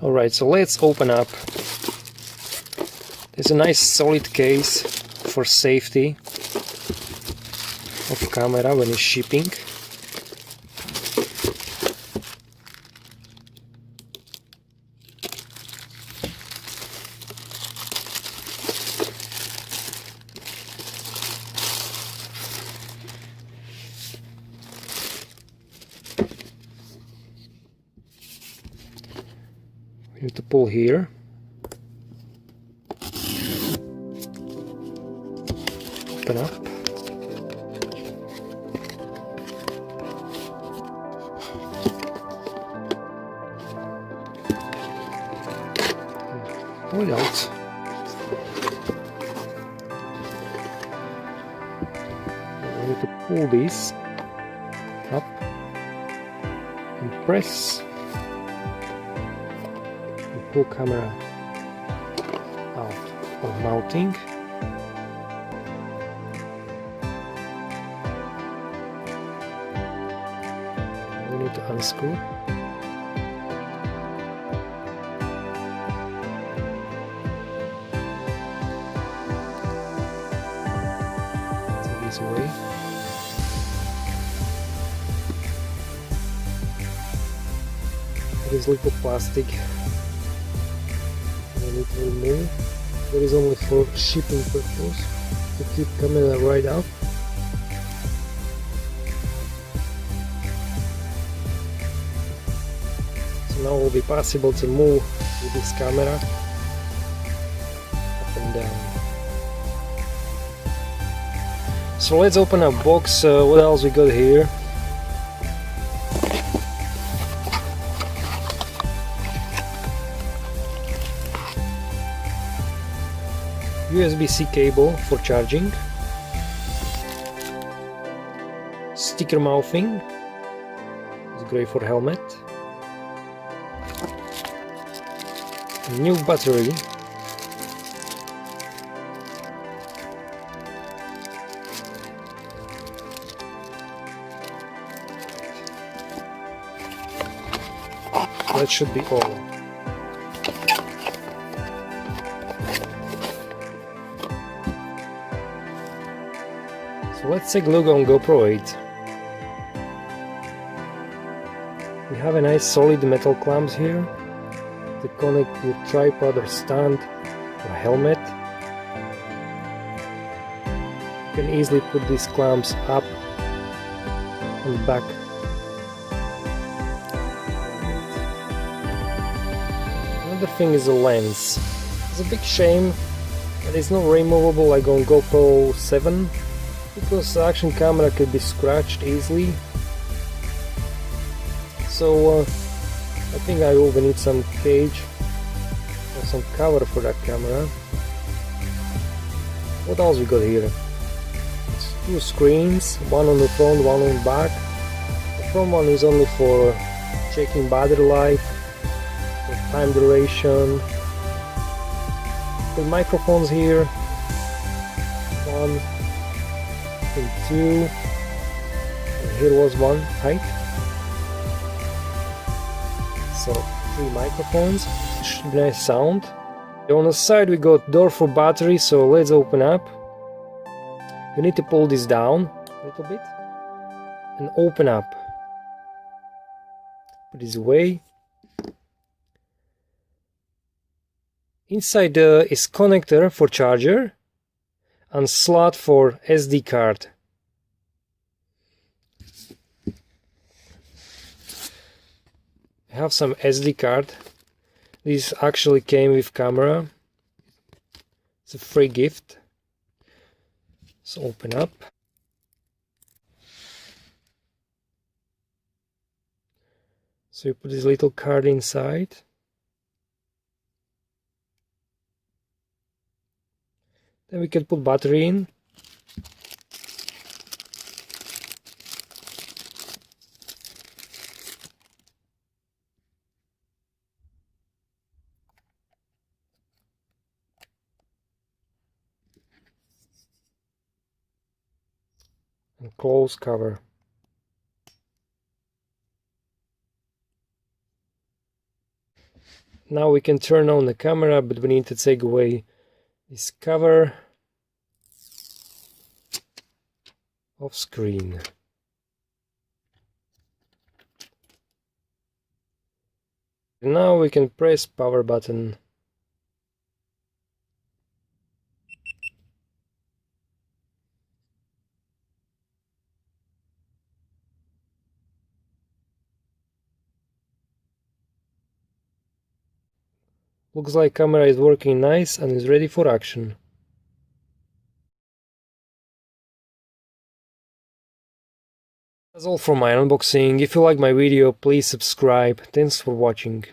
Alright, so let's open up. There's a nice solid case for safety of camera when it's shipping. We need to pull here. Open up. Pull it out. We need to pull this up and press and pull camera out of mounting. We need to unscrew. Away. There is little plastic we need to remove. That is only for shipping purpose, to keep camera right up. So now it will be possible to move with this camera up and down. So let's open a box. What else we got here? USB-C cable for charging. Sticker mouthing. It's great for helmet. A new battery. That should be all. So let's take a look on GoPro 8. We have a nice solid metal clamps here to connect your tripod or stand or helmet. You can easily put these clamps up and back. Another thing is the lens. It's a big shame that it's not removable like on GoPro 7, because the action camera could be scratched easily. So I think I will need some cage or some cover for that camera. What else we got here? It's two screens, one on the front, one on the back. The front one is only for checking battery life, time duration. The microphones here, 1 and 2, and here was one height. So 3 microphones, should be nice sound. On the side we got door for battery, so let's open up. You need to pull this down a little bit and open up. Put this away. Inside is connector for charger and slot for SD card. I have some SD card. This actually came with camera. It's a free gift. So open up. So you put this little card inside. Then we can put battery in. And close cover. now we can turn on the camera, but we need to take away this cover off screen. And now we can press power button. Looks like camera is working nice and is ready for action. That's all for my unboxing. If you like my video, please subscribe. Thanks for watching.